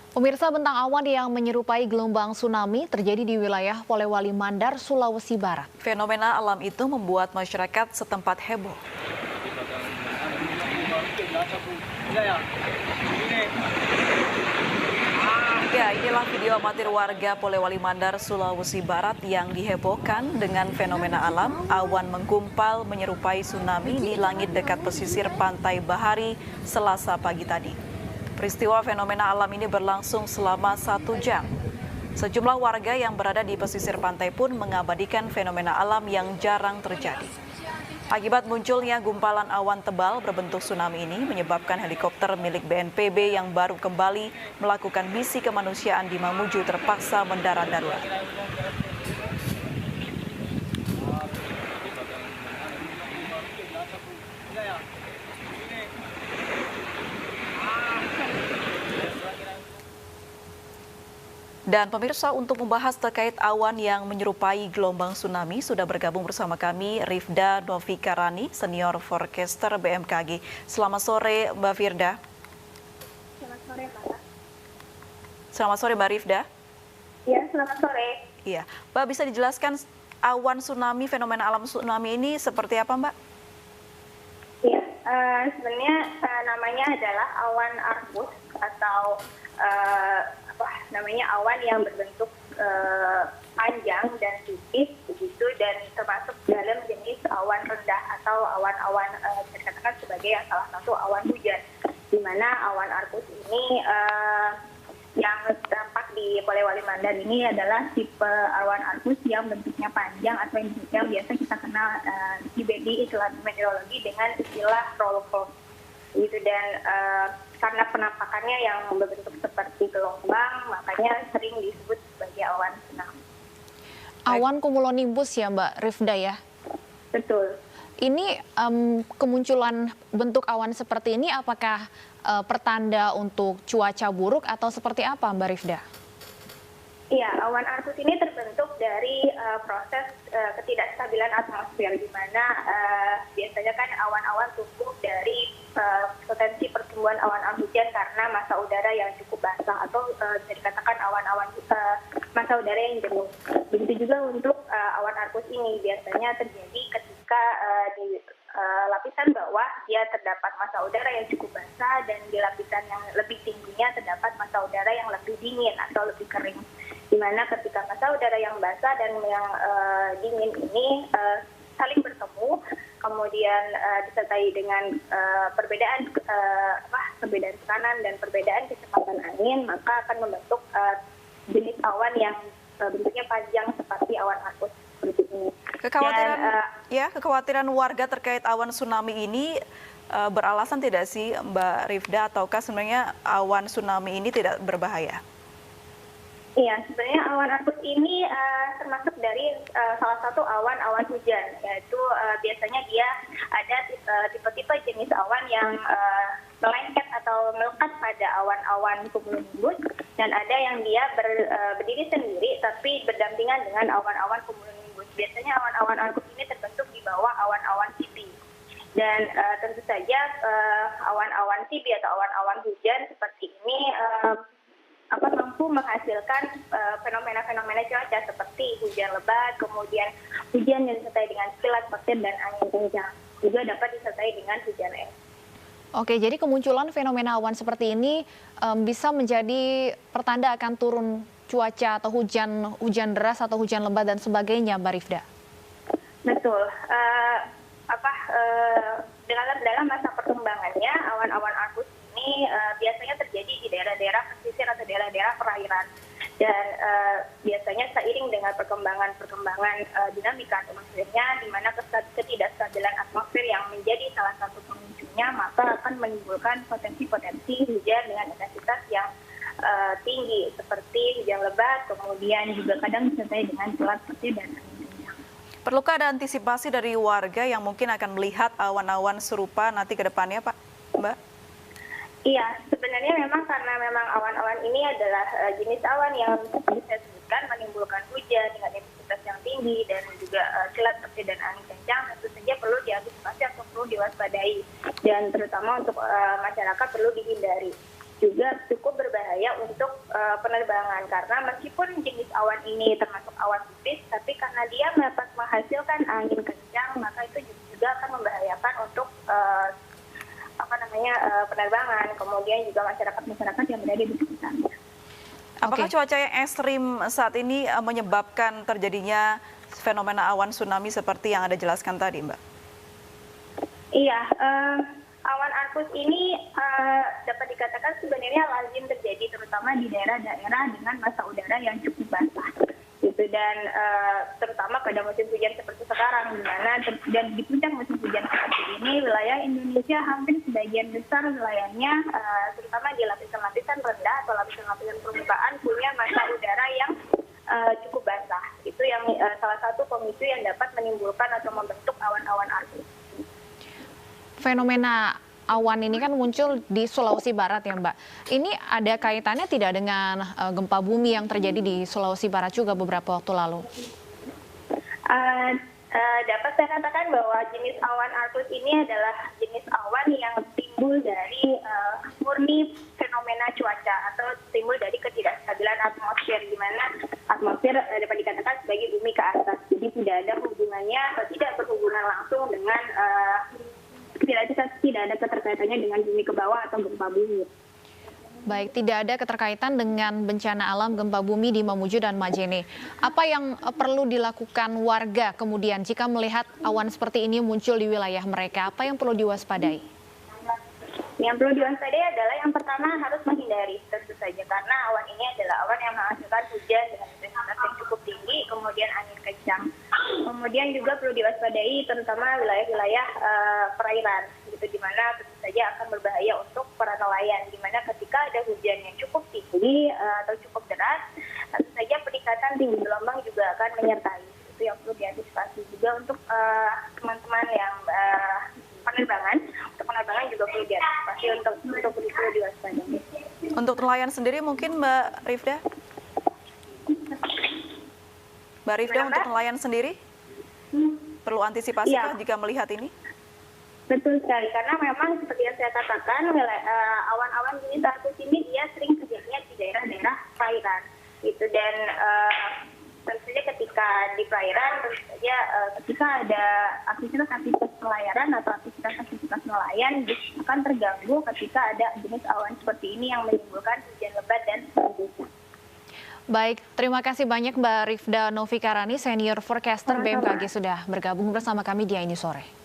Pemirsa, bentang awan yang menyerupai gelombang tsunami terjadi di wilayah Polewali Mandar, Sulawesi Barat. Fenomena alam itu membuat masyarakat setempat heboh. Ya, inilah video amatir warga Polewali Mandar, Sulawesi Barat yang dihebohkan dengan fenomena alam. Awan menggumpal menyerupai tsunami di langit dekat pesisir Pantai Bahari Selasa pagi tadi. Peristiwa fenomena alam ini berlangsung selama 1 jam. Sejumlah warga yang berada di pesisir pantai pun mengabadikan fenomena alam yang jarang terjadi. Akibat munculnya gumpalan awan tebal berbentuk tsunami ini menyebabkan helikopter milik BNPB yang baru kembali melakukan misi kemanusiaan di Mamuju terpaksa mendarat darurat. Dan pemirsa, untuk membahas terkait awan yang menyerupai gelombang tsunami, sudah bergabung bersama kami Rifda Novikarani, Senior Forecaster BMKG. Selamat sore Mbak Firda. Selamat sore, Pak. Selamat sore Mbak Rifda. Ya, selamat sore. Iya, Mbak bisa dijelaskan awan tsunami, fenomena alam tsunami ini seperti apa Mbak? Iya, sebenarnya namanya adalah awan arkus atau awan yang berbentuk panjang dan tipis begitu, dan termasuk dalam jenis awan rendah atau awan-awan dikatakan sebagai salah satu awan hujan, di mana awan arkus ini yang tampak di Polewali Mandar ini adalah tipe awan arkus yang bentuknya panjang atau yang biasa kita kenal di istilah meteorologi dengan istilah roll cloud gitu. Dan karena penampakannya yang berbentuk seperti gelombang, makanya sering disebut sebagai awan tsunami. Awan cumulonimbus ya Mbak Rifda ya? Betul. Ini kemunculan bentuk awan seperti ini apakah pertanda untuk cuaca buruk atau seperti apa Mbak Rifda? Iya, awan arkus ini terbentuk dari proses ketidakstabilan atmosfer, di mana biasanya kan awan-awan tumbuh dari potensi pertumbuhan awan hujan karena massa udara yang cukup basah atau bisa dikatakan awan-awan massa udara yang jenuh. Begitu juga untuk awan arkus ini biasanya terjadi ketika di lapisan bawah dia terdapat massa udara yang cukup basah, dan di lapisan yang lebih tingginya terdapat massa udara yang lebih dingin atau lebih kering. Di mana ketika massa udara yang basah dan yang dingin ini saling bertemu, kemudian disertai dengan perbedaan tekanan dan perbedaan kecepatan angin, maka akan membentuk jenis awan yang bentuknya panjang seperti awan arkus seperti ini. Kekhawatiran warga terkait awan tsunami ini beralasan tidak sih Mbak Rifda, ataukah sebenarnya awan tsunami ini tidak berbahaya? Iya, sebenarnya awan arkus ini termasuk dari salah satu awan hujan, yaitu biasanya dia ada tipe-tipe jenis awan yang melengket atau melekat pada awan-awan cumulonimbus, dan ada yang dia berdiri sendiri tapi berdampingan dengan awan-awan cumulonimbus. Biasanya awan-awan arkus ini terbentuk di bawah awan-awan CP. Dan tentu saja awan-awan CP atau awan-awan hujan seperti ini mampu menghasilkan fenomena-fenomena cuaca seperti hujan lebat, kemudian hujan yang disertai dengan kilat petir dan angin kencang, juga dapat disertai dengan hujan es. Oke, jadi kemunculan fenomena awan seperti ini bisa menjadi pertanda akan turun cuaca atau hujan deras atau hujan lebat dan sebagainya, Mbak Rifda. Betul. Dalam masa perkembangannya, awan-awan arkus ini biasanya terjadi di daerah-daerah pesisir atau daerah-daerah perairan, dan biasanya seiring dengan perkembangan dinamika atmosfernya, di mana ketidakstabilan atmosfer yang menjadi salah satu pemicunya, maka akan menimbulkan potensi hujan dengan intensitas yang tinggi seperti hujan lebat, kemudian juga kadang disertai dengan kilat petir dan angin kencang. Perlukah ada antisipasi dari warga yang mungkin akan melihat awan-awan serupa nanti ke depannya, Pak, Mbak? Iya, sebenarnya memang karena awan-awan ini adalah jenis awan yang bisa disebutkan menimbulkan hujan dengan intensitas yang tinggi dan juga kilat petir dan angin kencang, tentu saja perlu diantisipasi atau perlu diwaspadai, dan terutama untuk masyarakat perlu dihindari. juga cukup berbahaya untuk penerbangan karena meskipun jenis awan ini termasuk awan tipis, tapi karena dia dapat menghasilkan angin kencang, maka itu juga akan membahayakan untuk penerbangan, kemudian juga masyarakat yang berada di sekitarnya. Apakah cuaca yang ekstrim saat ini menyebabkan terjadinya fenomena awan tsunami seperti yang Anda jelaskan tadi, Mbak? Iya, awan arkus ini dapat dikatakan sebenarnya lazim terjadi terutama di daerah-daerah dengan massa udara yang cukup basah, gitu. Dan terutama pada musim hujan seperti sekarang, di mana dan di puncak musim hujan seperti ini, wilayah Indonesia hampir sebagian besar wilayahnya, terutama di lapisan-lapisan rendah atau lapisan-lapisan permukaan, punya massa udara yang cukup basah. Itu yang salah satu pemicu yang dapat menimbulkan atau membentuk awan-awan arkus. Fenomena awan ini kan muncul di Sulawesi Barat ya Mbak. Ini ada kaitannya tidak dengan gempa bumi yang terjadi di Sulawesi Barat juga beberapa waktu lalu? Dapat saya katakan bahwa jenis awan arkus ini adalah jenis awan yang timbul dari murni fenomena cuaca atau timbul dari ketidakstabilan atmosfer, di mana atmosfer dapat dikatakan sebagai bumi ke atas. Jadi tidak ada hubungannya, tidak berhubungan langsung dengan tidak ada keterkaitannya dengan bumi ke bawah atau gempa bumi. Baik, tidak ada keterkaitan dengan bencana alam gempa bumi di Mamuju dan Majene. Apa yang perlu dilakukan warga kemudian jika melihat awan seperti ini muncul di wilayah mereka? Apa yang perlu diwaspadai? Yang perlu diwaspadai adalah yang pertama harus menghindari, tentu saja, karena awan ini adalah awan yang menghasilkan hujan dengan intensitas yang cukup tinggi, kemudian angin kencang. Kemudian juga perlu diwaspadai terutama wilayah-wilayah perairan, gitu, di mana tentu saja akan berbahaya untuk para nelayan, di mana ketika ada hujan yang cukup tinggi atau cukup deras, tentu saja peningkatan tinggi gelombang juga akan menyertai. Itu yang perlu diantisipasi juga untuk teman-teman yang penerbangan. Untuk penerbangan juga perlu diantisipasi untuk perlu diwaspadai. Untuk nelayan sendiri mungkin Mbak Rifda? Mbak Rifda, untuk nelayan sendiri perlu antisipasi kah jika melihat ini? Betul sekali, karena memang seperti yang saya katakan, awan-awan jenis arkus ini dia sering terjadinya di daerah-daerah perairan, gitu. Dan tentu saja ketika di perairan, tentu saja ketika ada aktivitas pelayaran atau aktivitas nelayan akan terganggu ketika ada jenis awan seperti ini yang menimbulkan hujan lebat dan sebagainya. Baik, terima kasih banyak Mbak Rifda Novikarani, Senior Forecaster BMKG sudah bergabung bersama kami di Ini Sore.